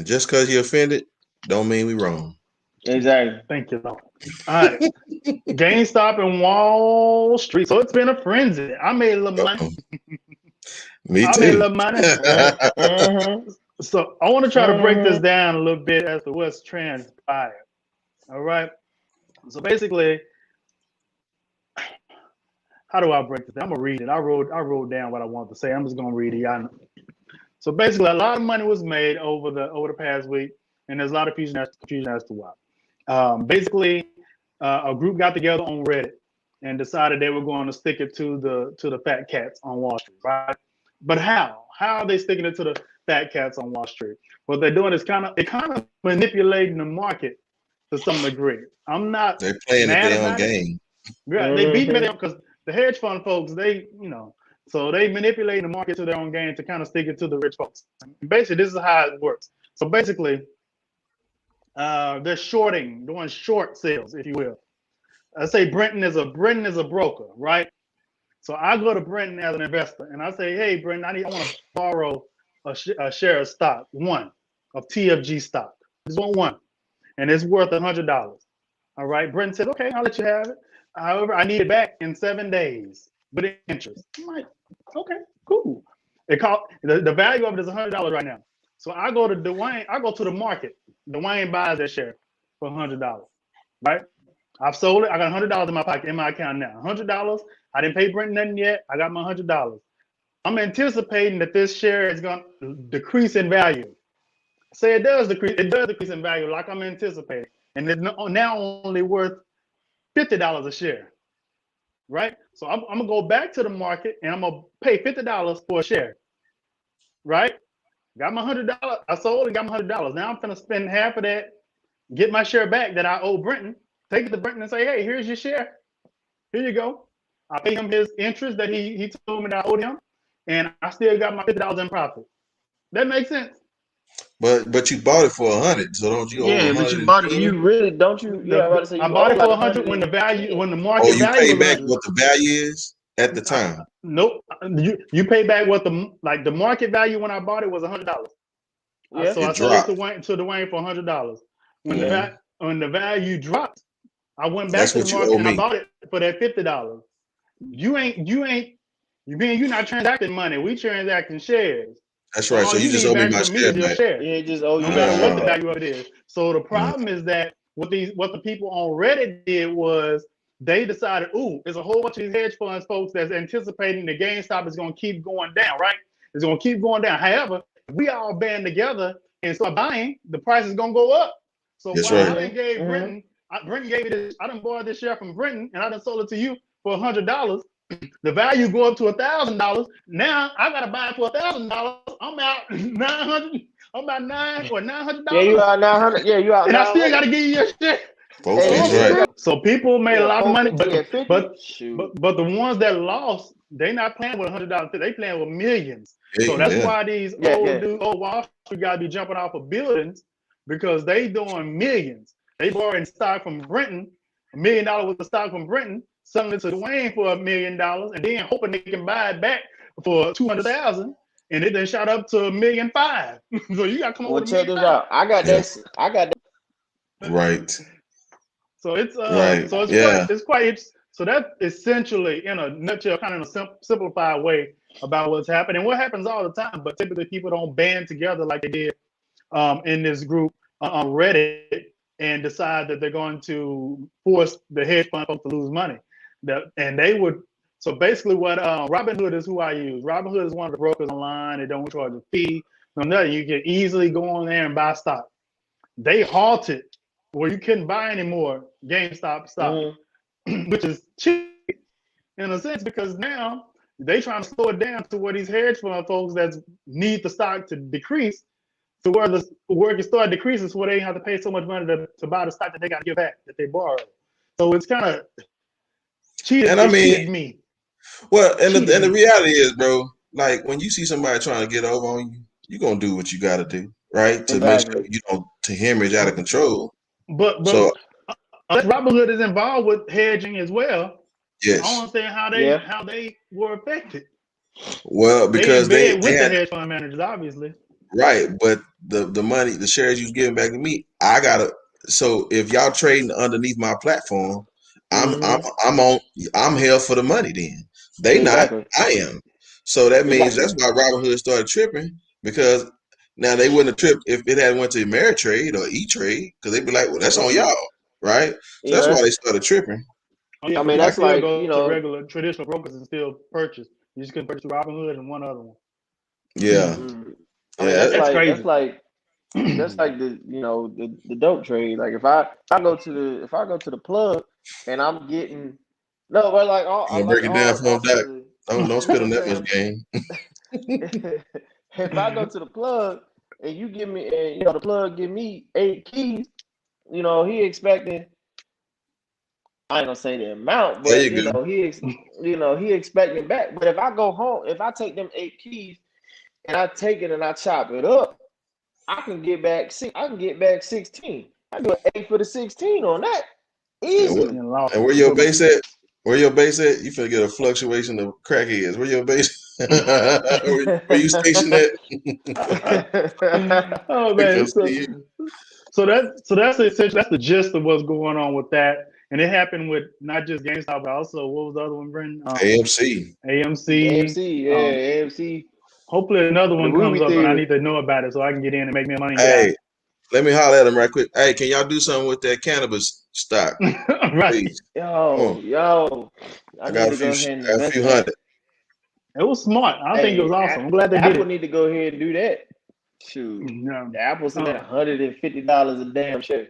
And just because you're offended, don't mean we wrong. Exactly. Thank you, Lord. All right. GameStop and Wall Street. So it's been a frenzy. I made a little money. Uh-oh. Me I made a too. little money. Mm-hmm. So I want to try to break this down a little bit as to what's transpired. All right. So basically, how do I break this down? I'm gonna read it. I wrote down what I want to say. I'm just gonna read it. Y'all know. So basically, a lot of money was made over the past week, and there's a lot of confusion as to why. Basically, a group got together on Reddit and decided they were going to stick it to the fat cats on Wall Street, right? But how? How are they sticking it to the fat cats on Wall Street? What they're doing is kind of manipulating the market to some degree. I'm not They're playing at mad their own about it. game. Yeah, they beat me because the hedge fund folks, so they manipulate the market to their own game to kind of stick it to the rich folks. Basically, this is how it works. So basically, they're shorting, doing short sales, if you will. I say Brenton is a broker, right? So I go to Brenton as an investor, and I say, hey, Brenton, I want to borrow a share of stock, one of TFG stock. Just want one, and it's worth $100. All right, Brenton says, okay, I'll let you have it. However, I need it back in 7 days with interest. I'm like, okay, cool. The value of it is $100 right now. So I go to Dwayne. I go to the market. Dwayne buys that share for $100. Right? I've sold it. I got $100 in my pocket, in my account now. $100. I didn't pay Brent nothing yet. I got my $100. I'm anticipating that this share is going to decrease in value. Say it does decrease. It does decrease in value, like I'm anticipating, and it's now only worth $50 a share. Right? So I'm gonna go back to the market and I'm gonna pay $50 for a share. Right? Got my $100. I sold and got my $100. Now I'm gonna spend half of that, get my share back that I owe Brenton. Take it to Brenton and say, hey, here's your share. Here you go. I pay him his interest that he told me that I owed him, and I still got my $50 in profit. That makes sense. But you bought it for 100, so don't you owe Yeah, but you bought it. You really don't you? Yeah, I was about to say I you bought owe it for like 100 when the Oh, market you value pay was back 100. what the value is at the time. Nope. You pay back what the market value when I bought it was $100. Yeah. So I It sold it dropped. to Dwayne for $100. When Yeah. when the value dropped, I went back That's to the what you market owe and I me. bought it for that $50. You're not transacting money. We transacting shares. That's So right. all So you you just need owe me back my from me share is your back. share, Yeah, just owe you no your matter what share the back. value of it is. So the problem is that what the people on Reddit did was they decided, ooh, there's a whole bunch of these hedge funds folks that's anticipating the GameStop is going to keep going down, right? It's going to keep going down. However, if we all band together and start buying, the price is going to go up. So That's while I right. done gave Brenton gave me this, I done bought this share from Brenton and I done sold it to you for $100. The value go up to $1,000. Now I gotta buy it for $1,000. I'm out 900. I'm about $900. Yeah, you out 900. Yeah, you out And I still 900. gotta give you your share. Folks Hey, is yeah, you right. got So people made a lot of money, 450 at 50. Shoot. but the ones that lost, they not playing with $100. They playing with millions. So Yeah. that's why these Yeah, old Wall Street gotta be jumping off of buildings because they doing millions. They borrowing stock from Brenton, $1 million worth of stock from Brenton, selling it to Dwayne for $1 million, and then hoping they can buy it back for 200,000, and it then shot up to $1.5 million. So you gotta come up Well, with check $1.5 this million. out. I got Yeah. that. I got that. Right. So it's Right. so it's Yeah. quite so that's essentially in a nutshell, kind of in a simplified way about what's happening. What happens all the time, but typically people don't band together like they did in this group on Reddit and decide that they're going to force the hedge fund folks to lose money. And they would. So basically, what Robinhood is who I use. Robinhood is one of the brokers online. They don't charge a fee. No nothing. You can easily go on there and buy stock. They halted where you couldn't buy anymore GameStop stock, which is cheap in a sense because now they trying to slow it down to where these hedge fund folks that need the stock to decrease to where it can start decreasing so where they have to pay so much money to buy the stock that they got to give back that they borrowed. So it's kind of cheated. And I mean, cheated me. Well, and the reality is, bro, like when you see somebody trying to get over on you, you're gonna do what you gotta do, right? To make sure you don't to hemorrhage out of control. But So unless Robinhood is involved with hedging as well, I don't yes. understand how they were affected. Well, They because in bed they with the had hedge fund managers, obviously. Right, but the money, the shares you was giving back to me, I gotta. So if y'all trading underneath my platform, I'm I'm I'm on. I'm held for the money. Then they not. Exactly. I am. So that means Exactly. that's why Robinhood started tripping, because now they wouldn't have tripped if it had went to Ameritrade or E Trade, because they'd be like, well, that's on y'all, right? So that's Yeah. why they started tripping. Oh, yeah, I but mean, you can that's still like, go to regular traditional brokers and still purchase. You just couldn't purchase Robinhood and one other one. Yeah, I mean, yeah. That's that's crazy. like the dope trade. Like if I go to the plug and I'm getting no, but like You gonna break it down for them, all Doc? the Don't you know spit what on I'm that much saying. game. If I go to the plug and you give me, and the plug give me 8 keys, he expecting. I ain't gonna say the amount, There but you go. he expecting back. But if I go home, if I take them 8 keys and I take it and I chop it up, I can get back 16. I do an 8 for the 16 on that And what? easily. And where your base at? Where your base at? You finna get a fluctuation of crackheads. Where your base? where you stationed at? Oh I man, come see you. that's essentially that's the gist of what's going on with that, and it happened with not just GameStop, but also what was the other one, Brendan? AMC. AMC. AMC, yeah, AMC. Hopefully another The one comes movie up, and I theater. need to know about it so I can get in and make me money and get out. Hey, let me holler at them right quick. Hey, can y'all do something with that cannabis stock, Right. please? Come on. Yo, I I need got to go ahead and I got a invest few that. hundred. It was smart. I think it was Hey, awesome. I'm glad they did Apple it. need to go ahead and do that. Shoot, Yeah. the Apple's sitting at $150 a damn share.